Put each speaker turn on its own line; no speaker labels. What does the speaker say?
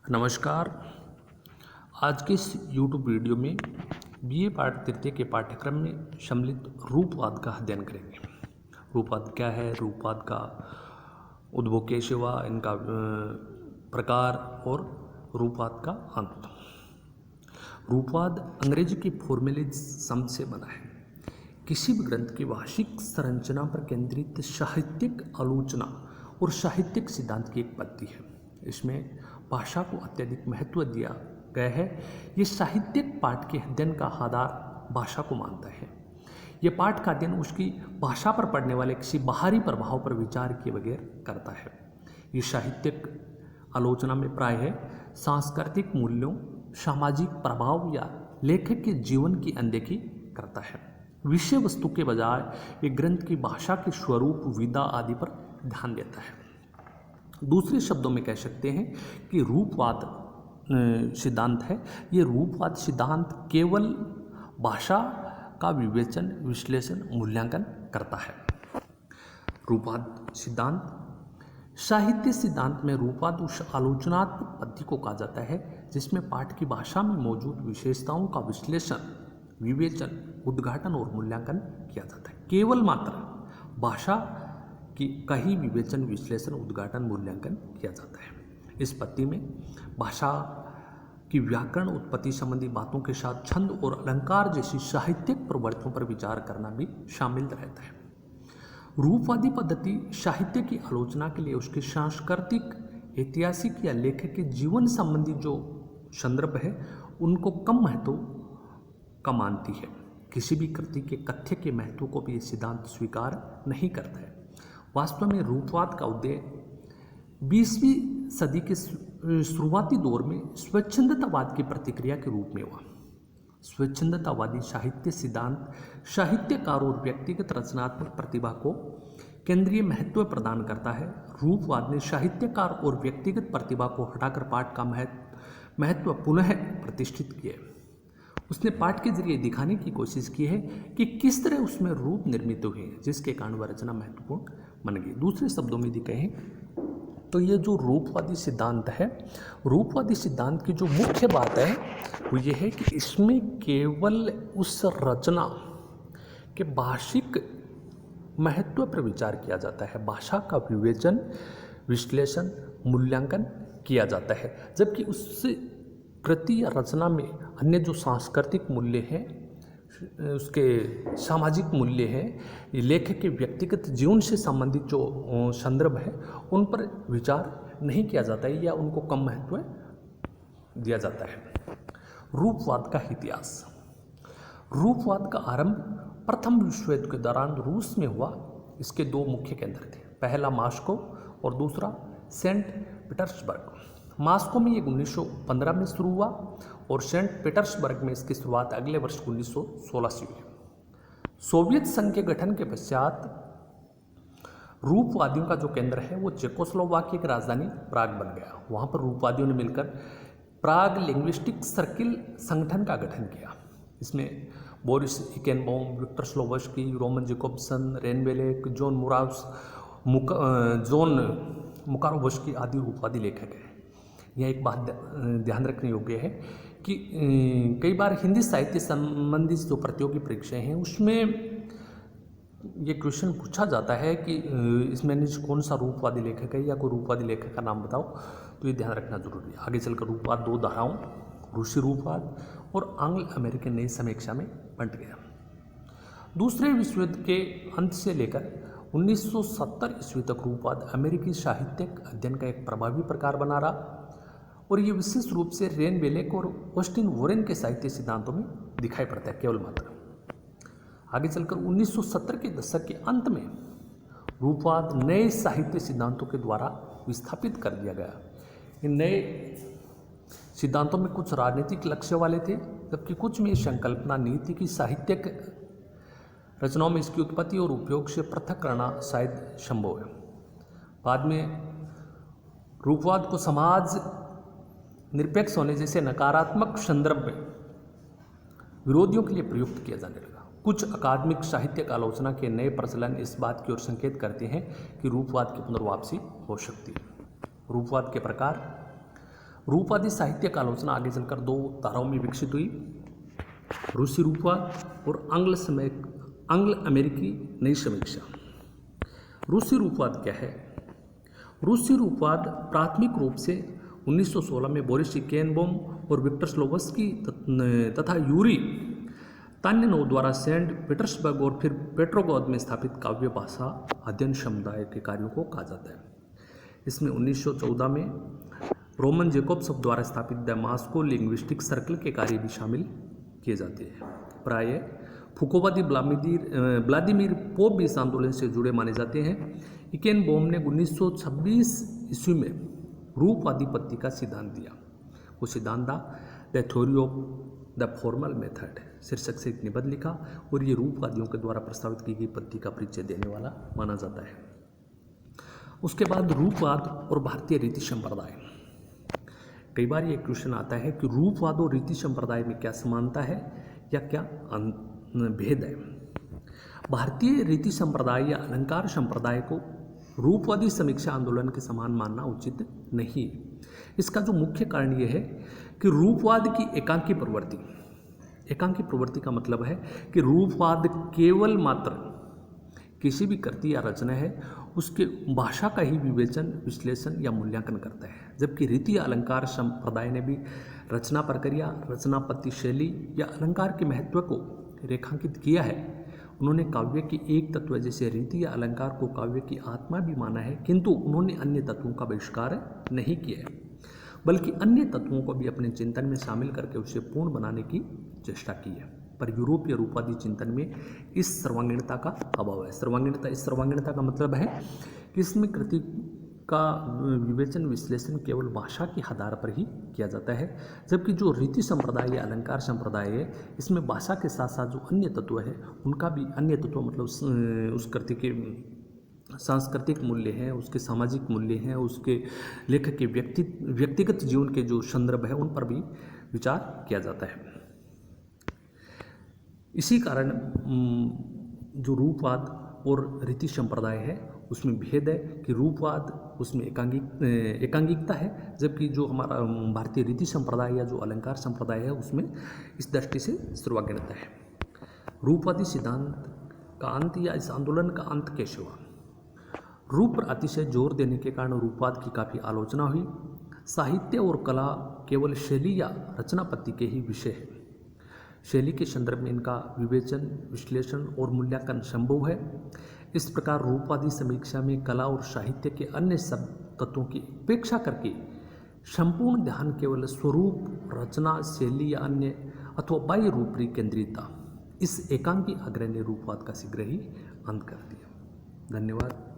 नमस्कार। आज के इस YouTube वीडियो में बीए पाठ तृतीय के पाठ्यक्रम में सम्मिलित रूपवाद का अध्ययन करेंगे। रूपवाद क्या है, रूपवाद का उद्भव कैसे हुआ, इनका प्रकार और रूपवाद का अंत। रूपवाद अंग्रेजी की फॉर्मलिज्म से बना है। किसी भी ग्रंथ की भाषिक संरचना पर केंद्रित साहित्यिक आलोचना और साहित्यिक सिद्धांत की एक पद्धति है। इसमें भाषा को अत्यधिक महत्व दिया गया है। ये साहित्यिक पाठ के अध्ययन का आधार भाषा को मानता है। ये पाठ का अध्ययन उसकी भाषा पर पड़ने वाले किसी बाहरी प्रभाव पर विचार किए बगैर करता है। ये साहित्यिक आलोचना में प्रायः सांस्कृतिक मूल्यों, सामाजिक प्रभाव या लेखक के जीवन की अनदेखी करता है। विषय वस्तु के बजाय ये ग्रंथ की भाषा के स्वरूप, विधा आदि पर ध्यान देता है। दूसरे शब्दों में कह सकते हैं कि रूपवाद सिद्धांत है। ये रूपवाद सिद्धांत केवल भाषा का विवेचन, विश्लेषण, मूल्यांकन करता है। रूपवाद सिद्धांत साहित्य सिद्धांत में रूपवाद उस आलोचनात्मक पद्धति को कहा जाता है जिसमें पाठ की भाषा में मौजूद विशेषताओं का विश्लेषण, विवेचन, उद्घाटन और मूल्यांकन किया जाता है। केवल मात्र भाषा का ही विवेचन, विश्लेषण, उद्घाटन, मूल्यांकन किया जाता है। इस पद्धति में भाषा की व्याकरण, उत्पत्ति संबंधी बातों के साथ छंद और अलंकार जैसी साहित्यिक प्रवृत्तियों पर विचार करना भी शामिल रहता है। रूपवादी पद्धति साहित्य की आलोचना के लिए उसके सांस्कृतिक, ऐतिहासिक या लेखक के जीवन संबंधी जो संदर्भ है उनको कम महत्व का मानती है। किसी भी कृति के कथ्य के महत्व को भी ये सिद्धांत स्वीकार नहीं करता है। वास्तव में रूपवाद का उदय 20वीं सदी के शुरुआती दौर में स्वच्छंदतावाद की प्रतिक्रिया के रूप में हुआ। स्वच्छंदतावादी साहित्य सिद्धांत साहित्यकार और व्यक्तिगत रचनात्मक प्रतिभा को केंद्रीय महत्व प्रदान करता है। रूपवाद ने साहित्यकार और व्यक्तिगत प्रतिभा को हटाकर पाठ का महत्व पुनः प्रतिष्ठित किया। उसने पाठ के जरिए दिखाने की कोशिश की है कि किस तरह उसमें रूप निर्मित हुए हैं जिसके कारण वह रचना महत्वपूर्ण बन गई। दूसरे शब्दों में यदि कहें तो ये जो रूपवादी सिद्धांत है, रूपवादी सिद्धांत की जो मुख्य बात है वो ये है कि इसमें केवल उस रचना के भाषिक महत्व पर विचार किया जाता है। भाषा का विवेचन, विश्लेषण, मूल्यांकन किया जाता है, जबकि उस कृति या रचना में अन्य जो सांस्कृतिक मूल्य हैं, उसके सामाजिक मूल्य हैं, लेखक के व्यक्तिगत जीवन से संबंधित जो संदर्भ है उन पर विचार नहीं किया जाता है या उनको कम महत्व दिया जाता है। रूपवाद का इतिहास। रूपवाद का आरंभ प्रथम विश्व युद्ध के दौरान रूस में हुआ। इसके दो मुख्य केंद्र थे, पहला मॉस्को और दूसरा सेंट पीटर्सबर्ग। मॉस्को में ये 1915 में शुरू हुआ और सेंट पीटर्सबर्ग में इसकी शुरुआत अगले वर्ष 1916 से हुई। सोवियत संघ के गठन के पश्चात रूपवादियों का जो केंद्र है वो चेकोस्लोवाकिया की राजधानी प्राग बन गया। वहाँ पर रूपवादियों ने मिलकर प्राग लिंग्विस्टिक सर्किल संगठन का गठन किया। इसमें बोरिस इकेनबॉम, विक्टर स्लोवस्की, रोमन जेकोब्सन, रेनबेलेक, जॉन मुकारोवस्की आदि रूपवादी लेखक हैं। यह एक बात ध्यान रखने योग्य है कि कई बार हिंदी साहित्य संबंधी जो प्रतियोगी परीक्षाएं हैं उसमें ये क्वेश्चन पूछा जाता है कि इसमें कौन सा रूपवादी लेखक है या कोई रूपवादी लेखक का नाम बताओ, तो ये ध्यान रखना जरूरी है। आगे चलकर रूपवाद दो धाराओं, रूसी रूपवाद और एंग्लो अमेरिकन नई समीक्षा में बंट गया। दूसरे विश्व युद्ध के अंत से लेकर 1970 ईस्वी तक रूपवाद अमेरिकी साहित्यिक अध्ययन का एक प्रभावी प्रकार बना रहा और ये विशेष रूप से रेनबेलेक और ऑस्टिन वॉरेन के साहित्य सिद्धांतों में दिखाई पड़ता है, केवल मात्र। आगे चलकर 1970 के दशक के अंत में रूपवाद नए साहित्य सिद्धांतों के द्वारा विस्थापित कर दिया गया। इन नए सिद्धांतों में कुछ राजनीतिक लक्ष्य वाले थे, जबकि कुछ में संकल्पना नीति की साहित्यिक रचनाओं में इसकी उत्पत्ति और उपयोग से पृथक करना शायद संभव है। बाद में रूपवाद को समाज निरपेक्ष होने जैसे नकारात्मक संदर्भ में विरोधियों के लिए प्रयुक्त किया जाने लगा। कुछ अकादमिक साहित्यिक आलोचना के नए प्रचलन इस बात की ओर संकेत करते हैं कि रूपवाद की पुनर्वापसी हो सकती है। रूपवाद के प्रकार। रूपवादी साहित्य का आलोचना आगे चलकर दो धाराओं में विकसित हुई, रूसी रूपवाद और आंग्ल अमेरिकी नई समीक्षा। रूसी रूपवाद क्या है? रूसी रूपवाद प्राथमिक रूप से 1916 में बोरिस केनबॉम और विक्टर स्लोवस्की तथा यूरी तान्यनोव द्वारा सेंट पीटर्सबर्ग और फिर पेट्रोग्राद में स्थापित काव्य भाषा अध्ययन समुदाय के कार्यों को कहा जाता है। इसमें 1914 में रोमन जेकोब्स द्वारा स्थापित द मॉस्को लिंग्विस्टिक सर्कल के कार्य भी शामिल किए जाते हैं। प्राय फुकोवादी व्लादिमीर पोप भी इस आंदोलन से जुड़े माने जाते हैं। केनबॉम ने 1926 ईस्वी में रूपवादी पत्ती का सिद्धांत दिया। वो सिद्धांत था the theory of the formal method शीर्षक से एक निबंध लिखा और ये रूपवादियों के द्वारा प्रस्तावित की गई पत्ती का परिचय देने वाला माना जाता है। उसके बाद रूपवाद और भारतीय रीति संप्रदाय। कई बार ये क्वेश्चन आता है कि रूपवाद और रीति संप्रदाय में क्या समानता है या क्या भेद है। भारतीय रीति संप्रदाय या अलंकार संप्रदाय को रूपवादी समीक्षा आंदोलन के समान मानना उचित नहीं। इसका जो मुख्य कारण यह है कि रूपवाद की एकांकी प्रवृत्ति का मतलब है कि रूपवाद केवल मात्र किसी भी कृति या रचना है उसके भाषा का ही विवेचन, विश्लेषण या मूल्यांकन करता है, जबकि रीति या अलंकार संप्रदाय ने भी रचना प्रक्रिया, रचनापत्ति शैली या अलंकार के महत्व को रेखांकित किया है। उन्होंने काव्य की एक तत्व जैसे रीति या अलंकार को काव्य की आत्मा भी माना है, किंतु उन्होंने अन्य तत्वों का बहिष्कार नहीं किया है, बल्कि अन्य तत्वों को भी अपने चिंतन में शामिल करके उसे पूर्ण बनाने की चेष्टा की है। पर यूरोपीय रूपवादी चिंतन में इस सर्वांगीणता का अभाव है। सर्वांगीणता का मतलब है कि इसमें कृति का विवेचन, विश्लेषण केवल भाषा के आधार पर ही किया जाता है, जबकि जो रीति संप्रदाय या अलंकार संप्रदाय है इसमें भाषा के साथ साथ जो अन्य तत्व है उनका भी, अन्य तत्व मतलब उस कृति के सांस्कृतिक मूल्य हैं, उसके सामाजिक मूल्य हैं, उसके लेखक के व्यक्तिगत जीवन के जो संदर्भ है उन पर भी विचार किया जाता है। इसी कारण जो रूपवाद और रीति संप्रदाय है उसमें भेद है कि रूपवाद उसमें एकांगिकता है, जबकि जो हमारा भारतीय रीति संप्रदाय या जो अलंकार संप्रदाय है उसमें इस दृष्टि से सर्वांगीणता है। रूपवादी सिद्धांत का अंत या इस आंदोलन का अंत कैसे हुआ? रूप पर अतिशय जोर देने के कारण रूपवाद की काफ़ी आलोचना हुई। साहित्य और कला केवल शैली या रचनापत्ति के ही विषय है। शैली के संदर्भ में इनका विवेचन, विश्लेषण और मूल्यांकन संभव है। इस प्रकार रूपवादी समीक्षा में कला और साहित्य के अन्य सब तत्वों की उपेक्षा करके संपूर्ण ध्यान केवल स्वरूप, रचना, शैली या अन्य अथवा बाह्य रूप पर केंद्रित था। इस एकांकी आग्रह ने रूपवाद का शीघ्र ही अंत कर दिया। धन्यवाद।